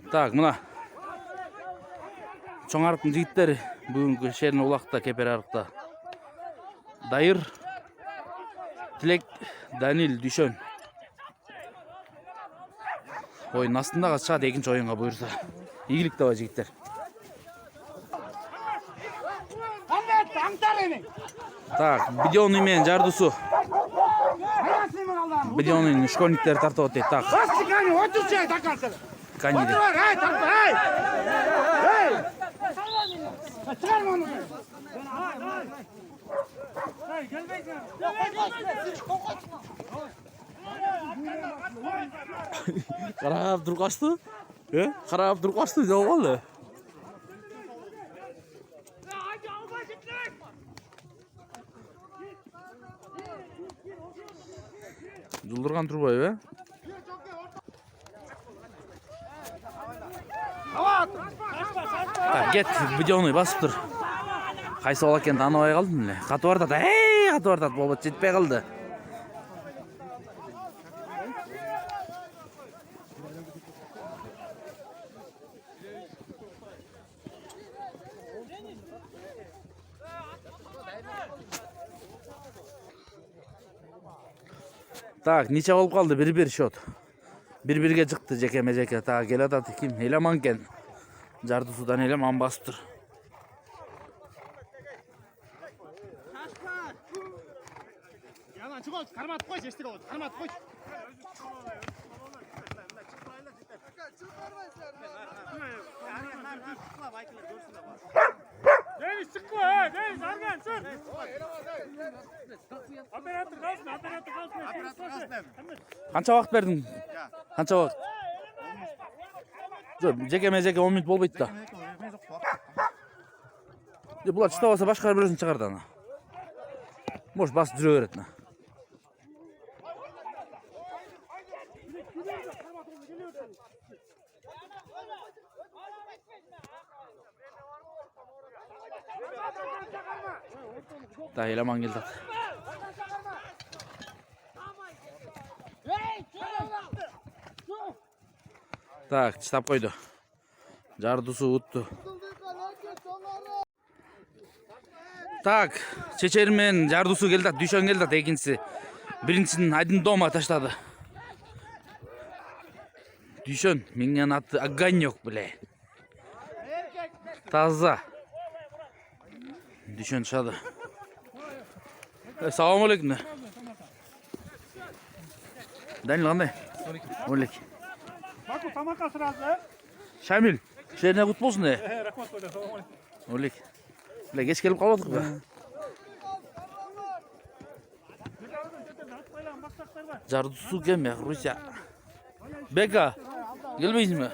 Так, мына Чоң арықтың жігіттері бүгінгі шерін олақта, кепер арықта. Дайыр, Тілек, Данил, Дүйшөн. Ойын астындағы шығады екінші ойынға бұйырса. Игілік дава жігіттер. Так, Бидионый мен Жардусу. Бидионый школьниктер тартып отыр. Так. Каниде. Қарап тұрып қашты? Қарап тұрып қашты, не болды? Жұлдырған Тұрбай, Кет, Бидионый басып тұр. Қайсы ол екен танымай қалдым біле. Қаты бардады, қаты бардады, болбат жетпей қалды. Так, нече болып қалды, 1-1 шот. 1-1-ге жықты жеке-мезеке. Так, кел атады ким? Елеман кен. Жардусудан Елеман басып тұр. Кармат қой, жештік олды. Кармат қой. Дениz çıkma ha, Deniz Argan çık. Operatör kalsın. Қанша уақыт бердің? Қанша уақыт? Жоқ, жеке-мезеке 10 минут болбайды да. Бұлар чыта болса башқа біреусін шығарды ана. Может, басып жүре береді. Да, Елеман келді. Так, читап қойды. Жардусу ұтты. Так, Чечер мен Жардусу келді. Дүйшөн келді екіншісі. Біріншісін Айдын дома таштады. Дүйшөн, менен аты Огонек, біле. Таза. Дүйшөн шады. Салам алейкум. Данил қандай? Олег. Баку тамаққа сразу. Шамил, шеріне құт болсын. Рахмат қойды. Олег. Бля, кеш келіп қаладық ба? Жардусу кеме, Руся. Бека, келмейсің бе?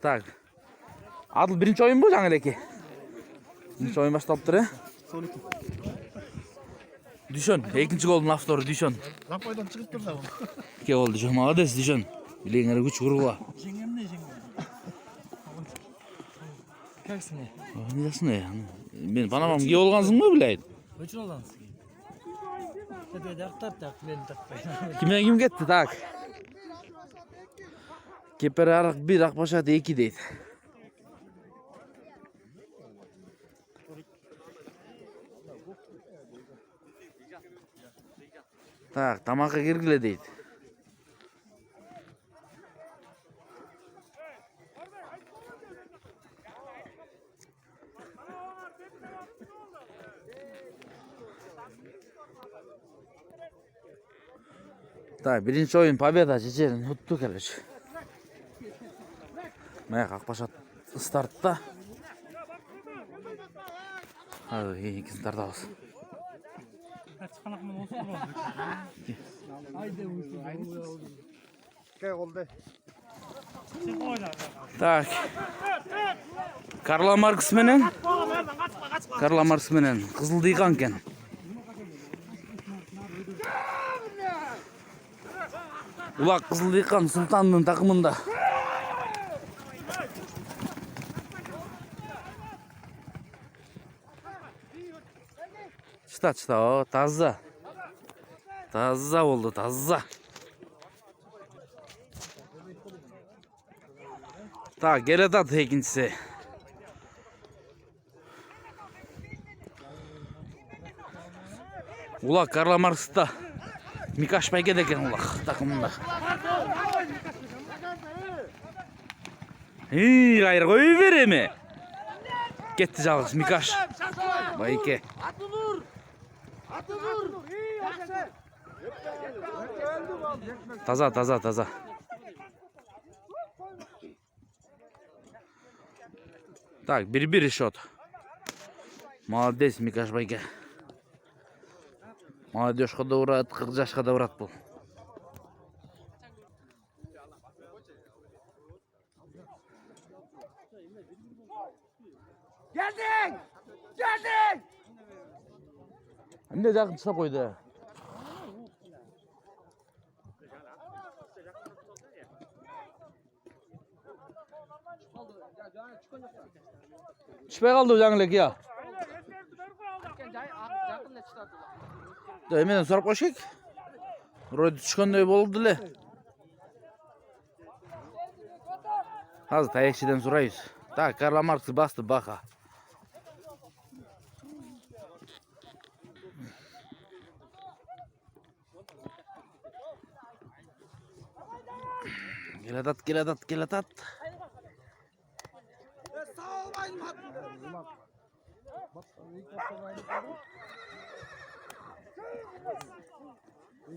Так. Адыл бірінші ойын бұл жаңыл еке? Бірінші ойын башталып тұр, Дүйшөн, екінші голдың авторы Дүйшөн. Запайдан шығып тұр да бұл. Ке ол Дүйшөн, молодец Дүйшөн. Білеңері күш құрғыла. Жеңем не жеңем? Каксың не? Не жасын мен Панамам ке олғансың ба біләйді? Өчін олғансың? Тәпеді ақтап тақ, мені тақпайды. Кімден кім кетті, так? Кепер арық 1, Ақпашат 2 дейді. Так, тамаққа кергіле дейді. Так, бірінші ойын победа Чечерін ұтты келеш. Мәйақ Ақпашат стартта. Екісін тарта басы. Так. Карла Маркс менен Қызылдиған кен. Ulak Kızıl Dikan Sultan'ın takımında. Çıta o taza. Taza oldu taza. Ta gele dat ikincisi. Ulak Karla Marks'ta. Mikaş Bayge deken ulak takımında. Hayır koyu vere mi? Gitti жалғыз Mikaş. Bayke. Taza. Так, 1-1 счет. Молодец, Микаш Байке. Молодежьқа да ұрады, 40 жашқа да ұрады бұл. Geldin! Әмде жақын тастап қойды. Түшпей қалды жаңылек, я. Менен сұрап қошек. Ройды түшкенде болды ле. Қазір таяқшыдан сұрайыз. Так, Карла Маркс басты бақа. Келатат.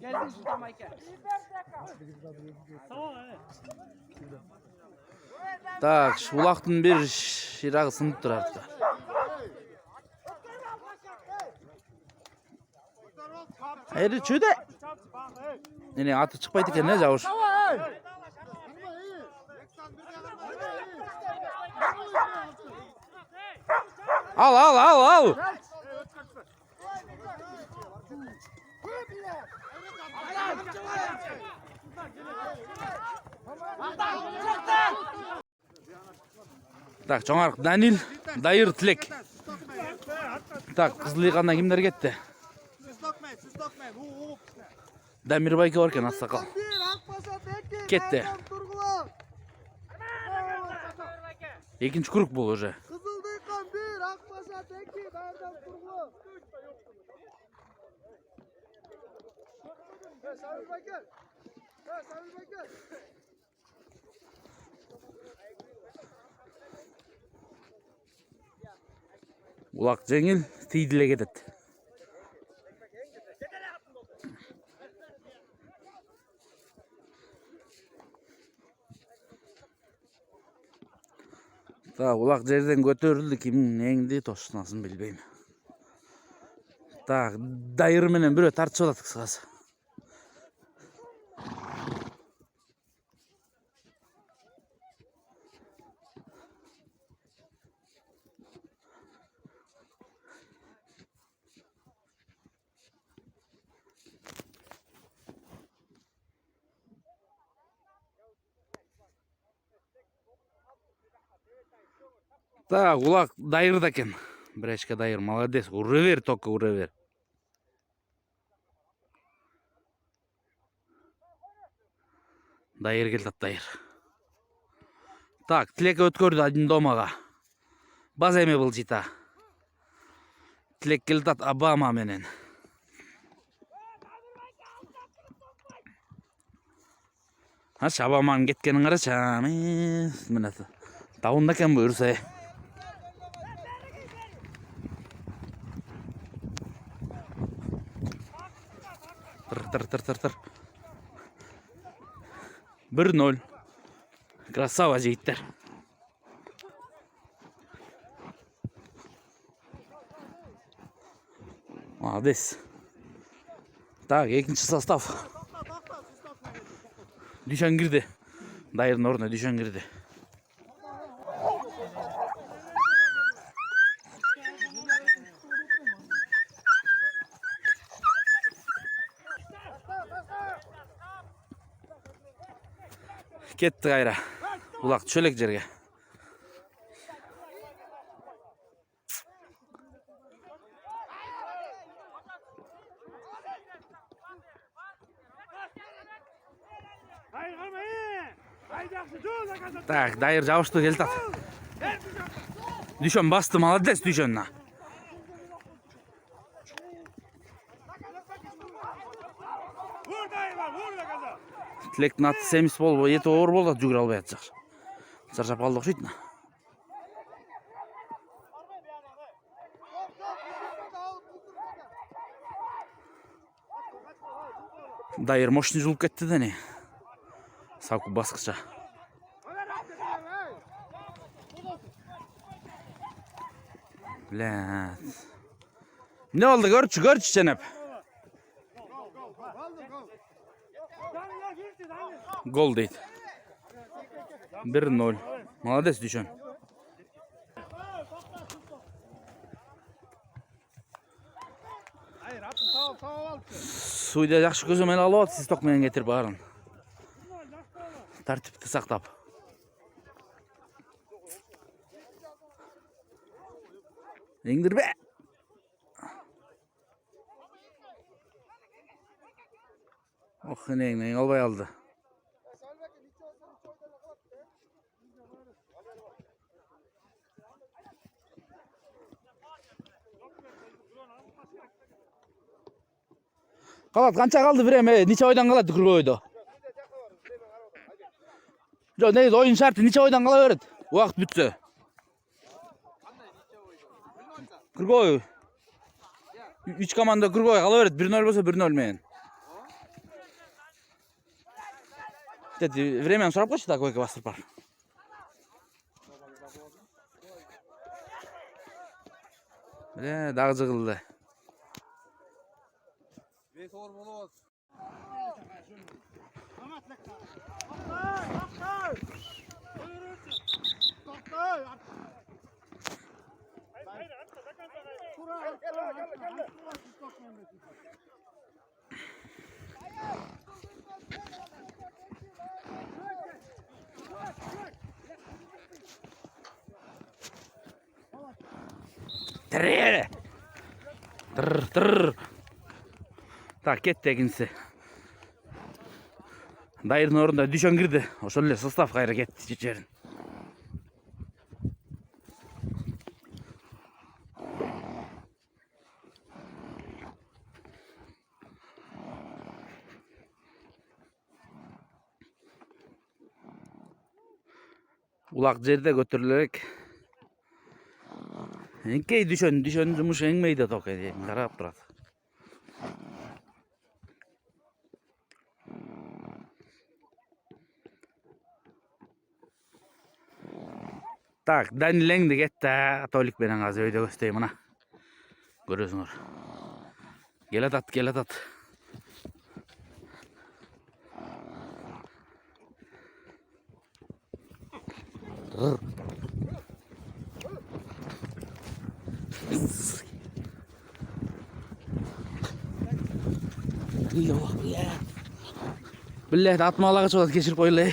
Geldin Sultan Bayke. Так, Улақтың бір ширағы сынып тұр артта. Әйді чөйді. Нене аты шықпайды екен, не жауыш? Ал! Так, жоңарық Данил, Дайыр Тілек. Так, Қызыл Иқаннан кімдер кетті? Дамир Байке бар екен, ақсақал. Кетті. Екінші круг бұл уже. Kızıl Dikan 1, Akbaş'a Teki, Erdem Turgul. Samir Baykal. Улақ жеңіл, тейділе кетеді. Так, улақ жерден көтерілді, кімнің неңді тошынасын білбеймін. Так, дайыр менен бірі тартшы оладық сығасы. Так, улақ дайырда екен. Бірәшке дайыр, молодец. Уры бер, тоқы уры бер. Дайыр келдат, дайыр. Так, Тілек өткөрді один домаға. Баз әме бұл жита. Тілек келдат Абама менен. Абаманың кеткенін қарашы. Тауында кен бұйырса. Тыр. 1-0. Красава жейттер. Молодец. Так, екінші состав. Düşen girdi. Dayırın oruna düşen girdi. Ketdi gayra. Ulak çölek jerge. Tak, dayır jabıştı keltat. Düşön bastı, malades düşönna. Tilektin atı semis bol, eti oğur bol da жүгір албай атжақ. Жаржап қалды оқшайтын. Дайыр мощный жылып кетті де не. Сауку басқыша. Блядь. Ne oldu? Görçü Cenep. Gol değil. 1-0. Молодец düşün. Suyda yaxşı gözөмөл alып at, siz tok менен кетирип барын. Тартипти сактап. Эңдирбе. Ох, эң албай алды. Kalat kança kaldı birem, neçe oydan kalat Kırgöy'de. Jo neydi oyun şartı neçe oydan kala öğret. Vakt bütse. Kırgöy. 3 komanda Kırgöy kala öğret. 1-0 olsa 1-0 ölmeyin. Dedi времяны sorap koştu da koyga bastırıp var. Bile dağ jığıldı. Tırr. Tak ketdi ekinsi. Dayırın orunda düşön girdi. Oşol ele sostaf kayra ketdi çeçerin. Ulak jerde götürülerek enkey düşön jumuş engmeydi tok edi. Karap turat. Tak, Danilendi ketdi. Atolik benen azı öйдө göstey mına. Görüyorsunuz. Gel atat. Billah atmalığa çoğalt geçirip oylay.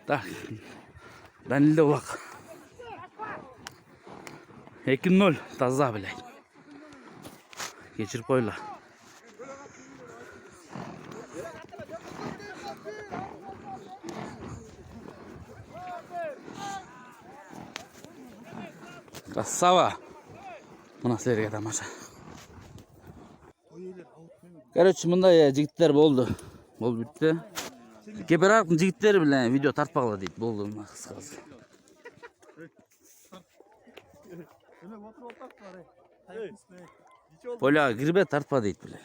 Tak. Danilde ulak. 2-0 taza bile. Geçirip oyla. Красава. Mına serge tamaşa. Короче, мындай жигиттер болду. Болуп бүтү. Кепер аркын жигиттери билен видео тартпагыла дейт. Болду мына кыскасы. Поля кирбе тартпа дейт биле.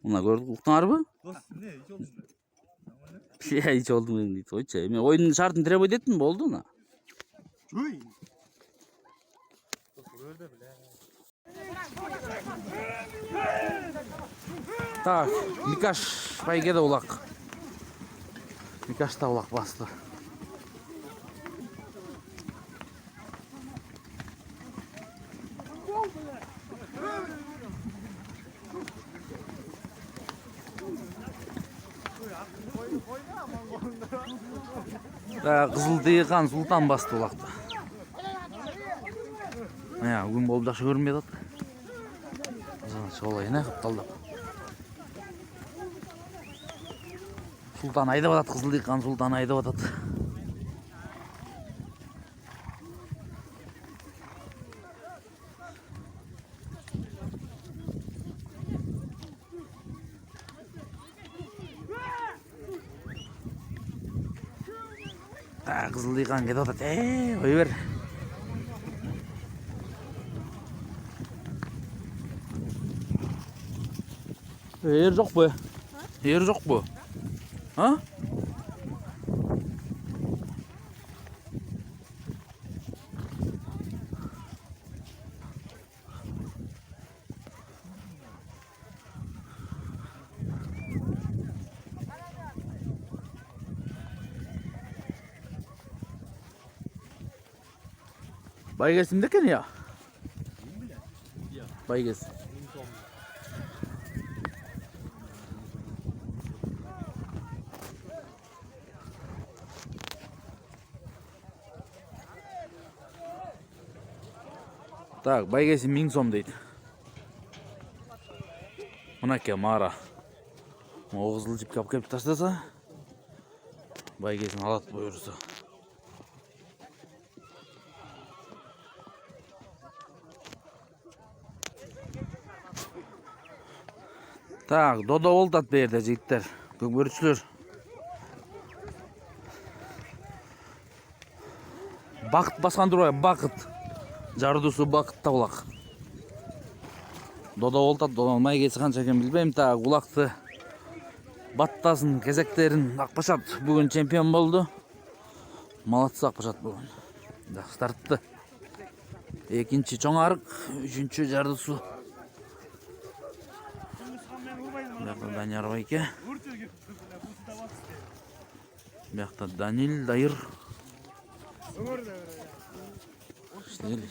Мына көрдүк уктуңарбы? Hiç oldu mu deyit. Oyça. Мен oyunun şartını требует еттим, болду мына. Так, Микаш байгеде улак. Микаш та улак басты. Кызыл тыйган Султан басты улакты. Күн болуп жакшы көрүнбөй атат. Чыгып алайын капталдап. Султан айдап атат, кызыл тыйган Султан айдап атат. Кызыл тыйган кетип атат. Ой бер. Эр жокпу? Эр жокпу? А? Байгесимде экен я? Байгес. Так, байгеси 1000 сом дейт. Мынаке мара. Кызыл жипке алып келип таштаса, байгесин алат буюрса. Так, додо болтат берде жигиттер, көкбөрүчүлөр. Бакыт баскан турбай, бакыт. Жардусу бакытта улак. Додо болтат, додо майгеси канча экен билбейм. Так, улакты баттасын, кезектерин Акбашат бүгүн чемпион болду. Молодцы Акбашат бүгүн. Стартты. Экинчи чоң арык, үчүнчү жардусу. Данияр байке. Бияқта Данил, Дайыр. Иштегел.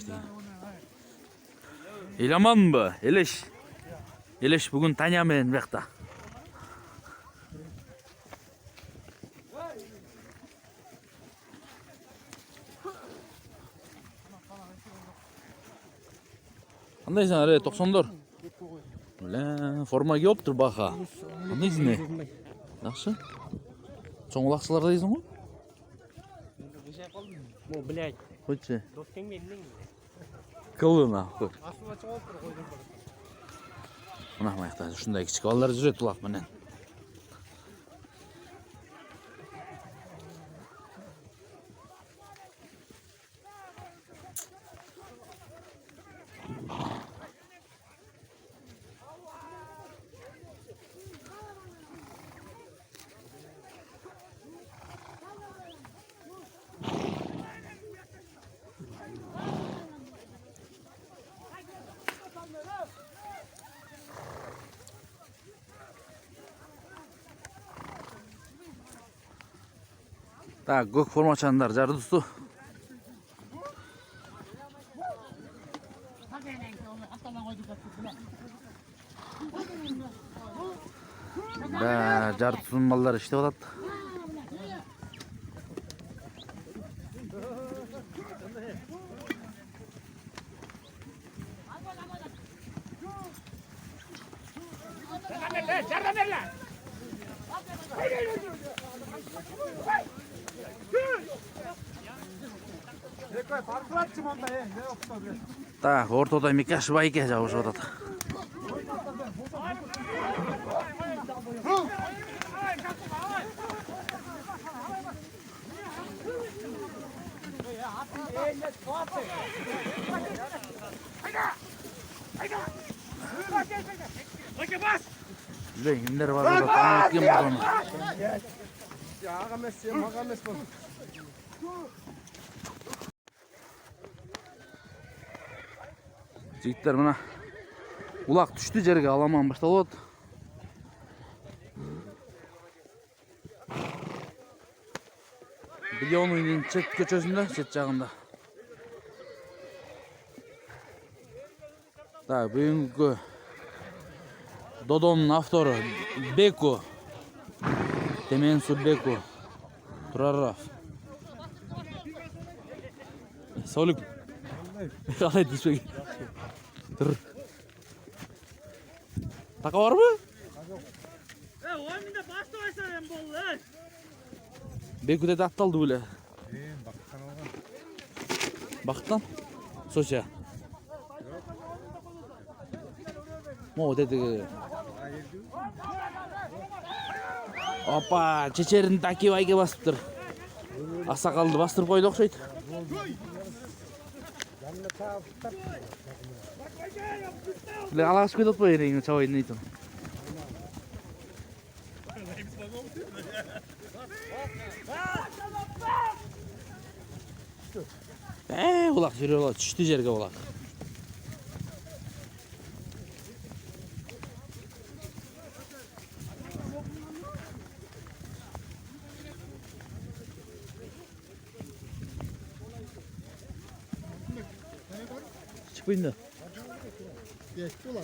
Еламан ба? Елеш. Елеш бүгін Таня менен бияқта. Қандайсың әрі, 90-дор? Форма киіп тұр бақа. Қандайсың не? Жақшы? Чоң улақшылар дейсің ғой? О, блядь. Қойшы. Достың менің. Кылына. Мына маяқта шындай кішік балалар жүрет ұлақ менен. Так, көк формачандар жардусу. Да, жардусун балдар иштеп атат. Так, ортодо Микаш байке жабышып атат. Kimler var orada? Tanı etken var onu. Жигиттер мына улак түштү жерге, аламан башталып атат. Билионуйдун чет көчөсүндө, чет жагында. Так, бүгүнкү Додонун автору Беку. Теменсу Беку. Тураров. Солик. Қалай түспек? Тұр. Тақа бар мы? Oyunda başlaysan hem bollar. Беку деді атталды бөле. Бақыттан? Соча. Мо деді. Опа, чечерін таки байге басып тұр. Асақалды бастырып қойды оқшайды. Біле алағаш көйді отпай ерейін, чауайын дейтін. Олақ жүре олақ, түшті жерге олақ. Çıkmayın da. Geçti ulan.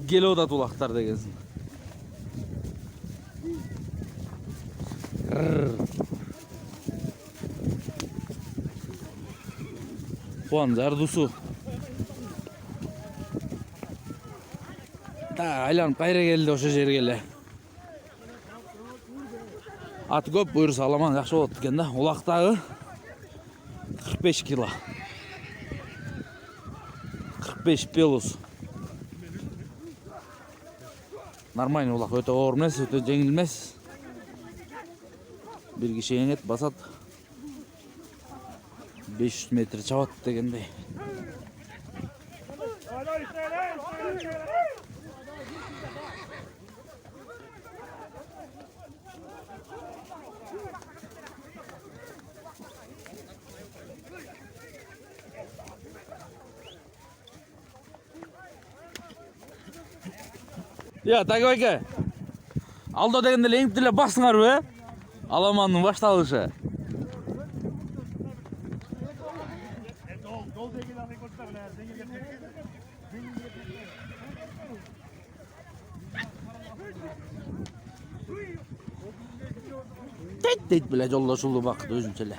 Gel odat ulaqtar degensin. Puan zardusu. Aylanıp kayra geldi oşa жерге эле. Аты көп, буйруса аламан жакшы болот экен да. Улактагы 45 кило. 45 пелус. Нормальный улак, өтө оор эмес, өтө жеңил эмес. Бир киши эңет басат. 500 метр чабат дегендей. Ya Taki байке. Алда дегенде эле эңип деле басыңарбы? Аламандын башталышы. Дейт биле жолдошулду бакыт өзүнчө эле.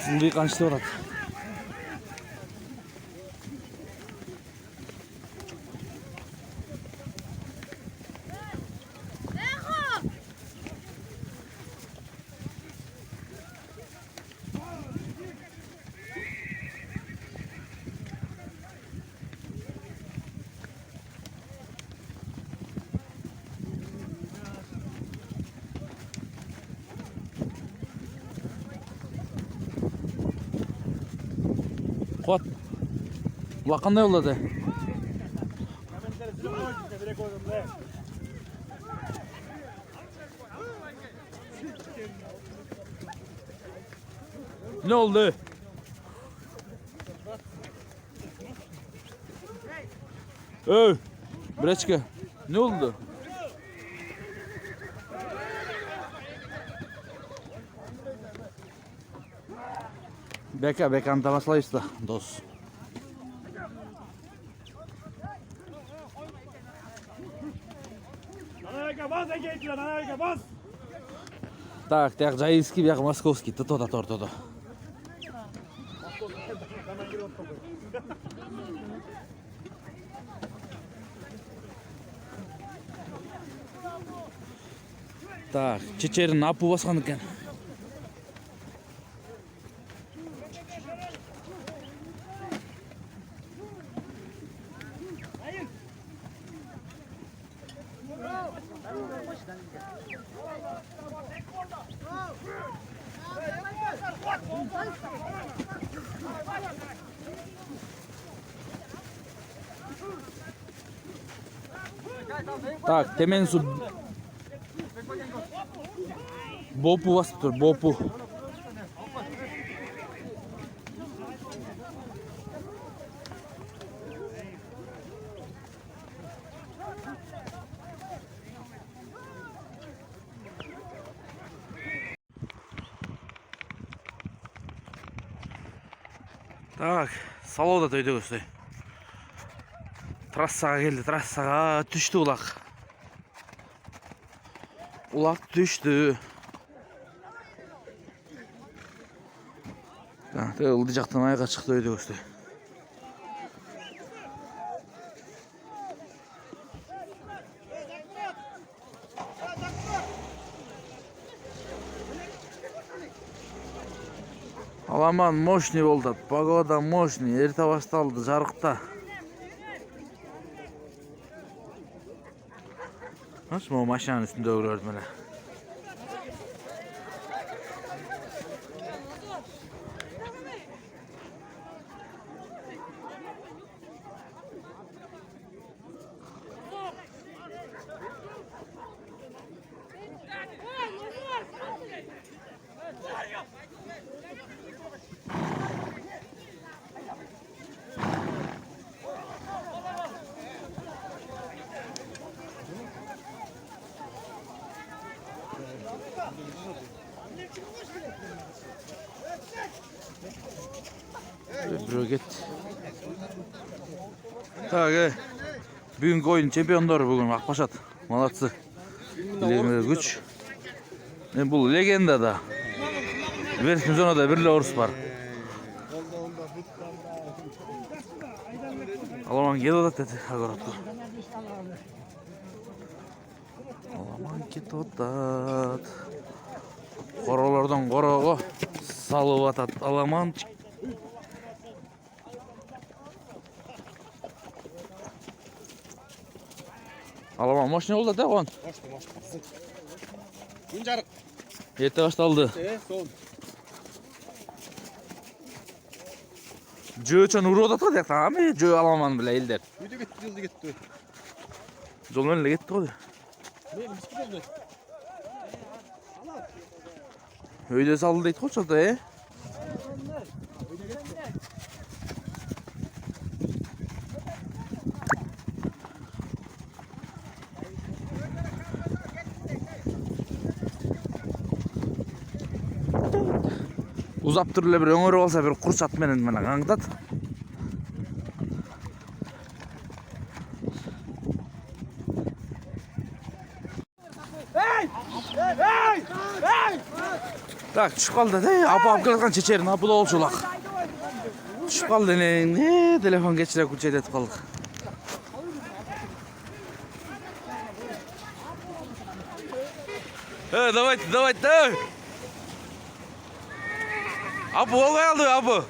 Сулды канчты барат. Кот. Була кандай болду? Ne oldu? Бречка. Ne oldu? Beka'nı tamaslayız da dost. Так, Жайылский, бияк Московский, то-то. Так, чечерин апу баскан экен. Так, темен su Bopu basıp dur, Bopu. Так, Салода төйдік өсті. Трассаға келді, трассаға түшті ұлақ. Ұлақ түшті. Ылды жақтан айға шықты өйдік өсті. Аламан мощный болды, погода мощный, ерте басталды, жарықта. Nasıl bu maşanın üstünde görüyorum öyle. Bürget. Так, bugünkü oyun çempionları bugün Akbaşat. Malatsı. Bileğimde güç. Bu legenda da. Versin sonra da birle orus var. Alaman gel odat dedi. Agaratlı. Alaman git odat. Korolardan koroğa salıp atat. Alaman Alaman машина oldu da on. Gün жарық. Erте baştaldı. Son. Jöçön uroda da dek tamam mı? Jö Alaman bile elder. Үйде кетті, жылды кетті. Jolun ele gitti o. Мен біз кетеді. Öyle saldı deydi koç da Uzap turla bir öngörü olsa bir kurçat menen mena kаңдат. Так, түшүп калды да. Апап келаткан чечерин апыл олчулак. Түшүп калды не телефон кечире күчөтүп калдык. Давайте, давайте. Апы ол калды, апы.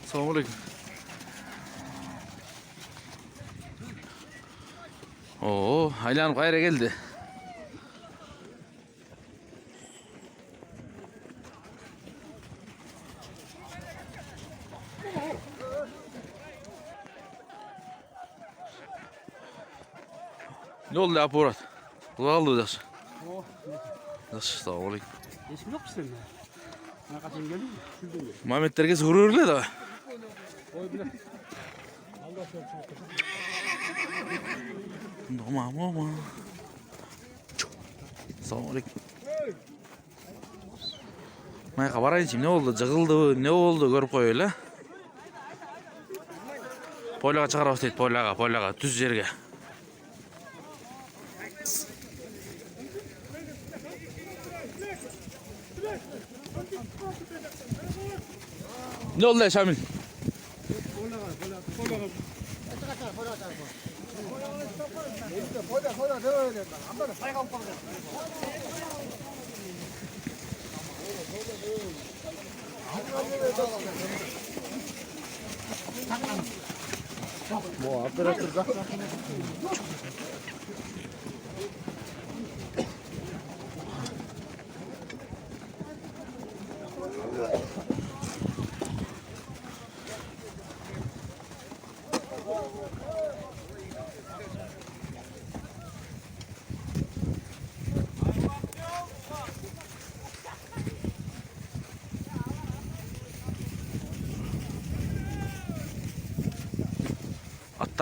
Assalamualaikum. Oo, aylanıp kayra geldi. Ne oldu ya Porat? Kulağlı da. Nasıl Assalamualaikum. Ешкім жоқ сен. Мына қашан келдің? Күлдің бе? Muhammedlerge hırırlı da. Ой, біле. Алда Mama. Assalamualaikum. Mayka barayın şimdi ne oldu? Cıgıldı, ne oldu? Görüp koy öyle. Poylaga çıkar başlaydı, poylaga, düz yerge. Ne oldu ya Şamil? 뭐 앞에다 들까?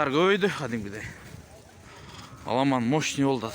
Аттар көбөйдү кадимгидей. Аламан мощный болду.